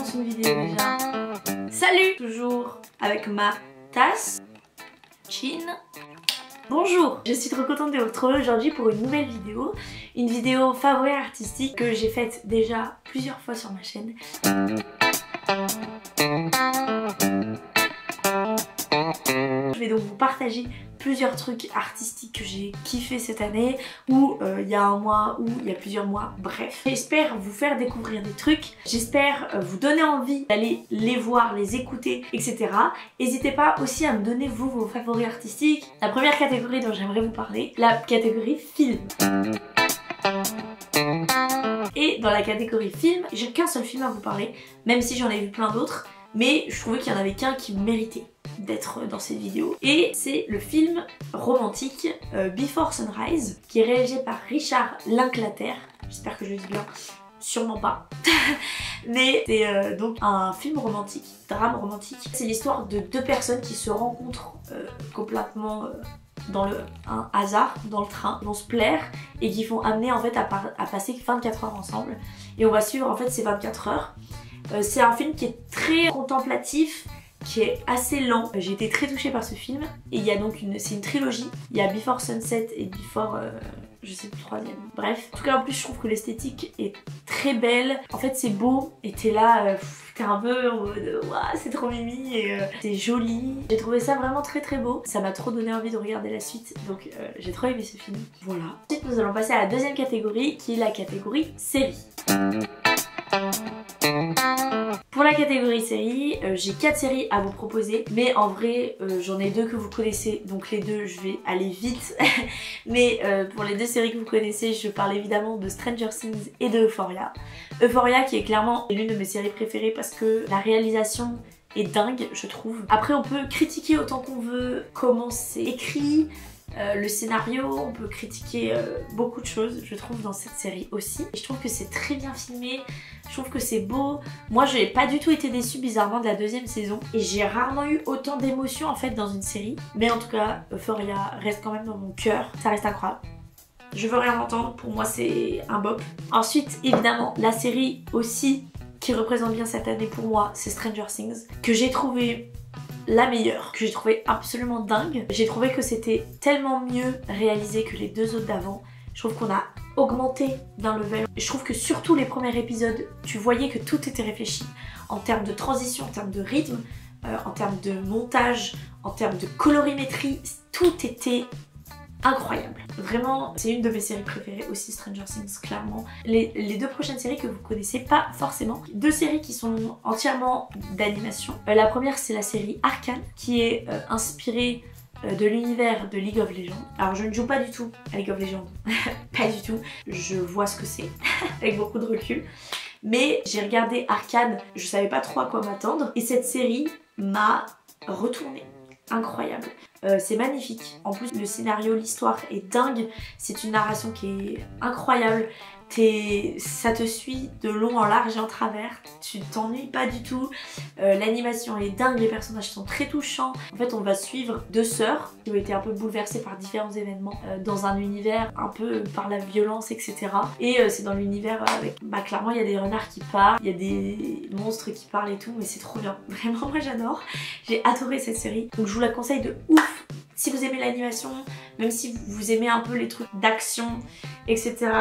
lance une vidéo déjà. Salut! Toujours avec ma tasse. Chin. Bonjour! Je suis trop contente de vous retrouver aujourd'hui pour une nouvelle vidéo. Une vidéo favori artistique que j'ai faite déjà plusieurs fois sur ma chaîne. Je vais donc vous partager plusieurs trucs artistiques que j'ai kiffé cette année, ou il y a un mois, ou il y a plusieurs mois, bref. J'espère vous faire découvrir des trucs, j'espère vous donner envie d'aller les voir, les écouter, etc. N'hésitez pas aussi à me donner vous vos favoris artistiques. La première catégorie dont j'aimerais vous parler, la catégorie film. Et dans la catégorie film, j'ai qu'un seul film à vous parler, même si j'en ai vu plein d'autres, mais je trouvais qu'il y en avait qu'un qui méritait d'être dans cette vidéo. Et c'est le film romantique Before Sunrise, qui est réalisé par Richard Linklater. J'espère que je le dis bien, sûrement pas. Mais c'est donc un film romantique, drame romantique. C'est l'histoire de deux personnes qui se rencontrent complètement dans un hasard, dans le train, qui vont se plaire et qui vont amener en fait à passer 24 heures ensemble. Et on va suivre en fait ces 24 heures. C'est un film qui est très contemplatif, qui est assez lent. J'ai été très touchée par ce film. Et il y a donc c'est une trilogie. Il y a Before Sunset et Before... je sais plus le troisième. Bref. En tout cas, en plus, je trouve que l'esthétique est très belle. En fait, c'est beau. Et t'es là, t'es un peu en mode waouh, c'est trop mimi et c'est joli. J'ai trouvé ça vraiment très très beau. Ça m'a trop donné envie de regarder la suite. Donc, j'ai trop aimé ce film. Voilà. Ensuite, nous allons passer à la deuxième catégorie, qui est la catégorie série. Pour la catégorie série, j'ai 4 séries à vous proposer, mais en vrai j'en ai 2 que vous connaissez, donc les 2 je vais aller vite. Mais pour les 2 séries que vous connaissez, je parle évidemment de Stranger Things et de Euphoria. Euphoria qui est clairement l'une de mes séries préférées parce que la réalisation est dingue, je trouve. Après on peut critiquer autant qu'on veut comment c'est écrit, le scénario, on peut critiquer beaucoup de choses, je trouve, dans cette série aussi. Et je trouve que c'est très bien filmé, je trouve que c'est beau. Moi, je n'ai pas du tout été déçue, bizarrement, de la deuxième saison. Et j'ai rarement eu autant d'émotions, en fait, dans une série. Mais en tout cas, Euphoria reste quand même dans mon cœur. Ça reste incroyable. Je veux rien entendre, pour moi, c'est un bop. Ensuite, évidemment, la série aussi qui représente bien cette année pour moi, c'est Stranger Things, que j'ai trouvé la meilleure, que j'ai trouvé absolument dingue. J'ai trouvé que c'était tellement mieux réalisé que les 2 autres d'avant. Je trouve qu'on a augmenté d'un level. Je trouve que surtout les premiers épisodes, tu voyais que tout était réfléchi en termes de transition, en termes de rythme, en termes de montage, en termes de colorimétrie, tout était incroyable. Vraiment, c'est une de mes séries préférées aussi, Stranger Things, clairement. Les 2 prochaines séries que vous connaissez pas forcément. 2 séries qui sont entièrement d'animation. La première, c'est la série Arcane, qui est inspirée de l'univers de League of Legends. Alors je ne joue pas du tout à League of Legends, pas du tout. Je vois ce que c'est, avec beaucoup de recul. Mais j'ai regardé Arcane, je savais pas trop à quoi m'attendre. Et cette série m'a retournée. Incroyable. C'est magnifique. En plus, le scénario, l'histoire est dingue. C'est une narration qui est incroyable. Ça te suit de long en large et en travers. Tu t'ennuies pas du tout. L'animation est dingue. Les personnages sont très touchants. En fait, on va suivre 2 sœurs qui ont été un peu bouleversées par différents événements dans un univers un peu par la violence, etc. Et c'est dans l'univers avec... Bah clairement, il y a des renards qui parlent. Il y a des monstres qui parlent et tout. Mais c'est trop bien. Vraiment, moi j'adore. J'ai adoré cette série. Donc je vous la conseille de ouf. Si vous aimez l'animation, même si vous aimez un peu les trucs d'action, etc.,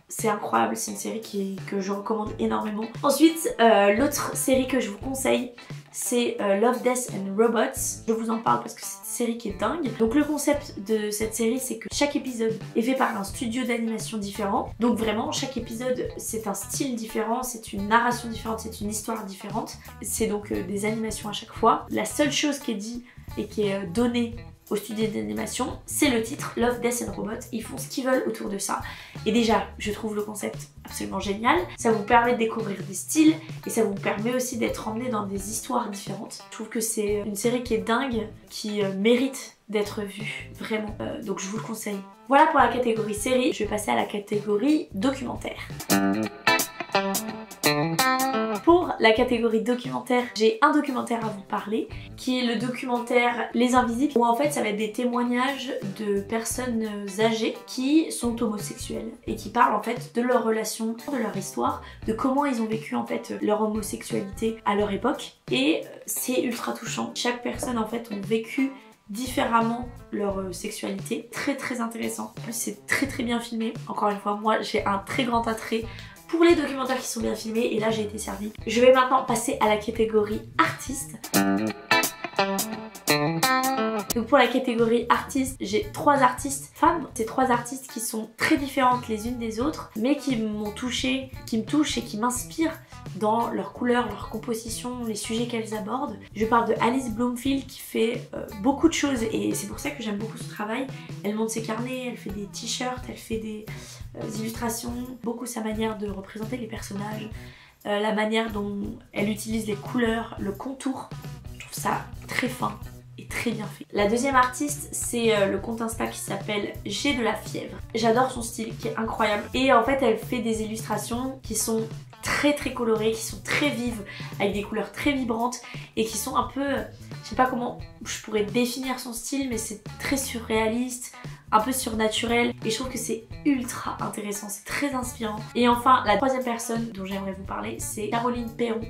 c'est incroyable, c'est une série que je recommande énormément. Ensuite, l'autre série que je vous conseille, c'est Love, Death and Robots. Je vous en parle parce que c'est une série qui est dingue. Donc le concept de cette série, c'est que chaque épisode est fait par un studio d'animation différent. Donc vraiment, chaque épisode, c'est un style différent, c'est une narration différente, c'est une histoire différente. C'est donc des animations à chaque fois. La seule chose qui est dit et qui est donnée au studio d'animation, c'est le titre Love, Death and Robots. Ils font ce qu'ils veulent autour de ça. Et déjà, je trouve le concept absolument génial. Ça vous permet de découvrir des styles et ça vous permet aussi d'être emmené dans des histoires différentes. Je trouve que c'est une série qui est dingue, qui mérite d'être vue, vraiment. Donc je vous le conseille. Voilà pour la catégorie série. Je vais passer à la catégorie documentaire. Pour la catégorie documentaire, j'ai un documentaire à vous parler qui est le documentaire Les Invisibles, où en fait ça va être des témoignages de personnes âgées qui sont homosexuelles et qui parlent en fait de leur relation, de leur histoire, de comment ils ont vécu en fait leur homosexualité à leur époque, et c'est ultra touchant. Chaque personne en fait ont vécu différemment leur sexualité, très intéressant. En plus c'est très bien filmé. Encore une fois, moi j'ai un très grand attrait pour les documentaires qui sont bien filmés et là j'ai été servie. Je vais maintenant passer à la catégorie artiste. Donc pour la catégorie artiste, j'ai 3 artistes femmes. Ces 3 artistes qui sont très différentes les unes des autres, mais qui m'ont touchée, qui me touchent et qui m'inspirent dans leur couleur, leur composition, les sujets qu'elles abordent. Je parle de Alice Bloomfield qui fait beaucoup de choses et c'est pour ça que j'aime beaucoup ce travail. Elle monte ses carnets, elle fait des t-shirts, elle fait des illustrations, beaucoup sa manière de représenter les personnages, la manière dont elle utilise les couleurs, le contour. Je trouve ça très fin et très bien fait. La deuxième artiste, c'est le compte Insta qui s'appelle J'ai de la fièvre. J'adore son style qui est incroyable et en fait elle fait des illustrations qui sont très colorées, qui sont très vives, avec des couleurs très vibrantes et qui sont un peu, je sais pas comment je pourrais définir son style, mais c'est très surréaliste, un peu surnaturel et je trouve que c'est ultra intéressant, c'est très inspirant. Et enfin, la troisième personne dont j'aimerais vous parler, c'est Caroline Perron,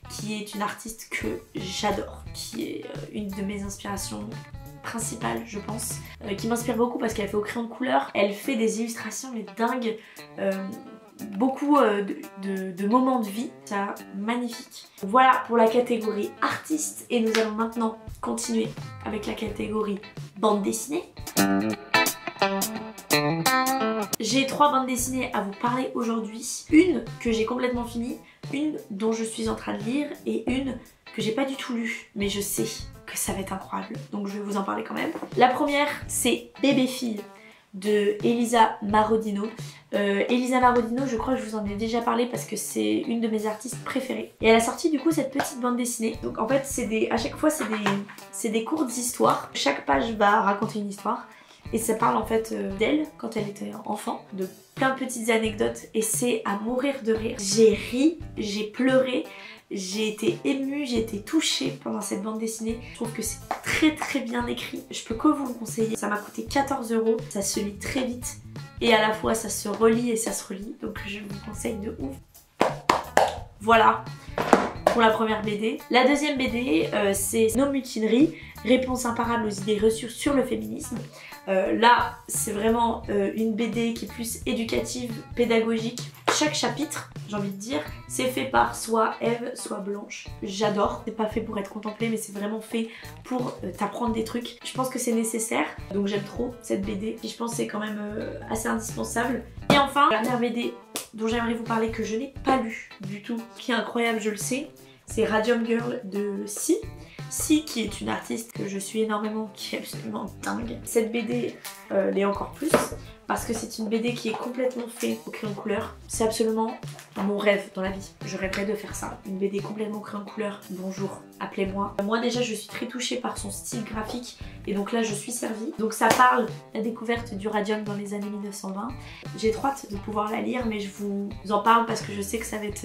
qui est une artiste que j'adore, qui est une de mes inspirations principales, je pense, qui m'inspire beaucoup parce qu'elle fait au crayon de couleur, elle fait des illustrations mais dingues, beaucoup de moments de vie, ça magnifique. Voilà pour la catégorie artiste et nous allons maintenant continuer avec la catégorie bande dessinée. J'ai 3 bandes dessinées à vous parler aujourd'hui. Une que j'ai complètement finie, une dont je suis en train de lire et une que j'ai pas du tout lue, mais je sais que ça va être incroyable, donc je vais vous en parler quand même. La première, c'est Bébé Fille de Elisa Marodino. Elisa Marodino, je crois que je vous en ai déjà parlé parce que c'est une de mes artistes préférées. Et elle a sorti du coup cette petite bande dessinée. Donc en fait, à chaque fois, c'est des courtes histoires. Chaque page va raconter une histoire. Et ça parle en fait d'elle quand elle était enfant, de plein de petites anecdotes et c'est à mourir de rire. J'ai ri, j'ai pleuré, j'ai été émue, j'ai été touchée pendant cette bande dessinée. Je trouve que c'est très bien écrit. Je peux que vous le conseiller. Ça m'a coûté 14 €, ça se lit très vite et à la fois ça se relit et ça se relit. Donc je vous conseille de ouf. Voilà pour la première BD. La deuxième BD, c'est Nos mutineries, réponse imparable aux idées reçues sur le féminisme. Là, c'est vraiment une BD qui est plus éducative, pédagogique. Chaque chapitre, j'ai envie de dire, c'est fait par soit Eve, soit Blanche. J'adore. C'est pas fait pour être contemplé, mais c'est vraiment fait pour t'apprendre des trucs. Je pense que c'est nécessaire, donc j'aime trop cette BD. Et je pense que c'est quand même assez indispensable. Et enfin, la dernière BD dont j'aimerais vous parler que je n'ai pas lu du tout, qui est incroyable, je le sais, c'est Radium Girl de Si. Si, qui est une artiste que je suis énormément, qui est absolument dingue. Cette BD l'est encore plus parce que c'est une BD qui est complètement faite au crayon de couleur. C'est absolument mon rêve dans la vie. Je rêverais de faire ça. Une BD complètement au crayon de couleur. Bonjour, appelez-moi. Moi déjà je suis très touchée par son style graphique et donc là je suis servie. Donc ça parle de la découverte du radium dans les années 1920. J'ai trop hâte de pouvoir la lire mais je vous en parle parce que je sais que ça va être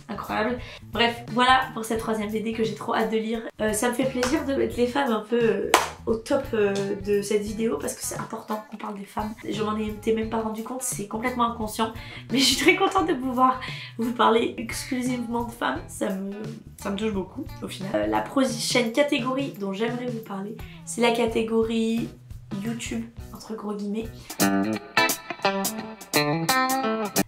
incroyable. Bref, voilà pour cette troisième BD que j'ai trop hâte de lire. Ça me fait plaisir de mettre les femmes un peu au top de cette vidéo parce que c'est important qu'on parle des femmes. Je m'en étais même pas rendu compte, c'est complètement inconscient. Mais je suis très contente de pouvoir vous parler exclusivement de femmes. Ça me touche beaucoup au final. La prochaine catégorie dont j'aimerais vous parler, c'est la catégorie YouTube, entre gros guillemets.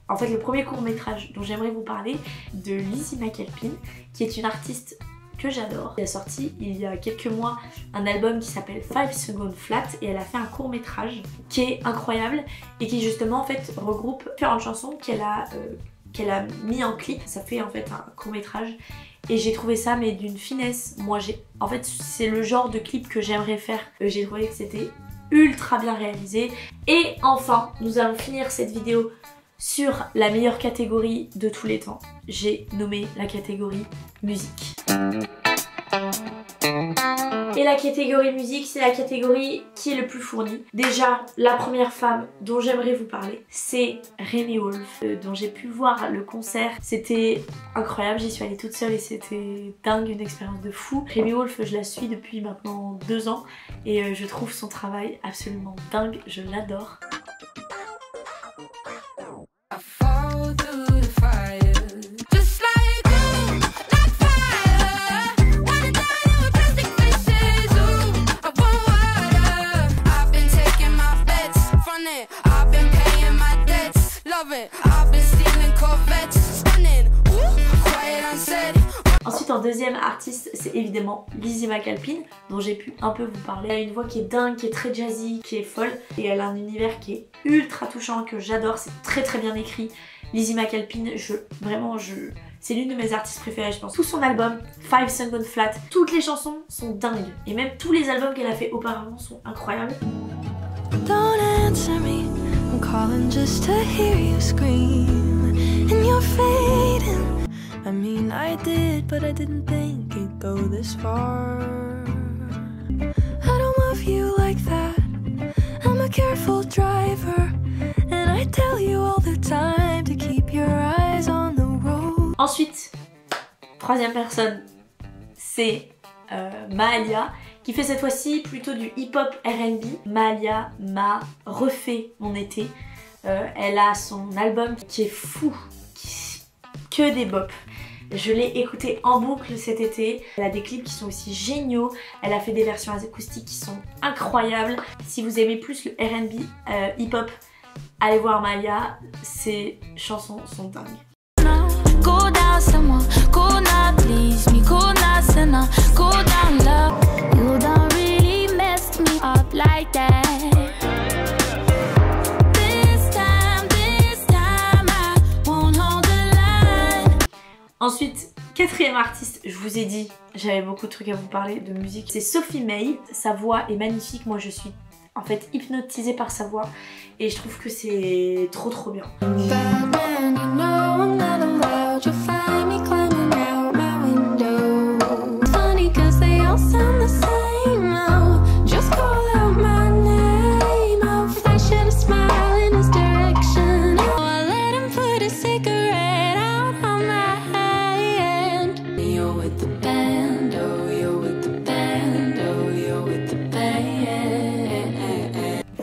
En fait, le premier court-métrage dont j'aimerais vous parler, de Lizzie McAlpin, qui est une artiste que j'adore. Elle a sorti il y a quelques mois un album qui s'appelle 5 Seconds Flat et elle a fait un court-métrage qui est incroyable et qui justement en fait regroupe différentes chansons qu'elle a mis en clip. Ça fait en fait un court-métrage et j'ai trouvé ça mais d'une finesse. Moi en fait c'est le genre de clip que j'aimerais faire. J'ai trouvé que c'était ultra bien réalisé. Et enfin, nous allons finir cette vidéo sur la meilleure catégorie de tous les temps. J'ai nommé la catégorie musique. Et la catégorie musique, c'est la catégorie qui est le plus fournie. Déjà, la première femme dont j'aimerais vous parler, c'est Remi Wolf, dont j'ai pu voir le concert. C'était incroyable, j'y suis allée toute seule et c'était dingue, une expérience de fou. Remi Wolf, je la suis depuis maintenant 2 ans et je trouve son travail absolument dingue, je l'adore. Ensuite en deuxième artiste c'est évidemment Lizzie McAlpine dont j'ai pu un peu vous parler. Elle a une voix qui est dingue, qui est très jazzy, qui est folle et elle a un univers qui est ultra touchant que j'adore, c'est très bien écrit. Lizzie McAlpine, c'est l'une de mes artistes préférées je pense. Tout son album, Five Sun Gone Flat, toutes les chansons sont dingues et même tous les albums qu'elle a fait auparavant sont incroyables. Don't answer me, I'm calling just to hear you scream and you're fading. I mean I did, but I didn't think it'd go this far. I don't love you like that. I'm a careful driver and I tell you all the time to keep your eyes on the road. Ensuite, troisième personne, c'est Mahalia qui fait cette fois-ci plutôt du hip-hop R&B. Mahalia m'a refait mon été. Elle a son album qui est fou, que des bops. Je l'ai écouté en boucle cet été. Elle a des clips qui sont aussi géniaux. Elle a fait des versions acoustiques qui sont incroyables. Si vous aimez plus le R&B hip-hop, allez voir Mahalia. Ses chansons sont dingues. Go down someone, go now please me, go now sinner, go down love. You don't really mess me up like that. Ensuite, quatrième artiste, je vous ai dit, j'avais beaucoup de trucs à vous parler de musique, c'est Sophie May. Sa voix est magnifique, moi je suis en fait hypnotisée par sa voix et je trouve que c'est trop bien.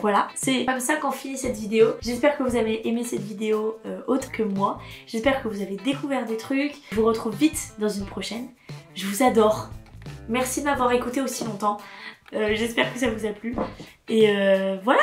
Voilà, c'est comme ça qu'on finit cette vidéo. J'espère que vous avez aimé cette vidéo autre que moi. J'espère que vous avez découvert des trucs. Je vous retrouve vite dans une prochaine. Je vous adore. Merci de m'avoir écouté aussi longtemps. J'espère que ça vous a plu. Et voilà.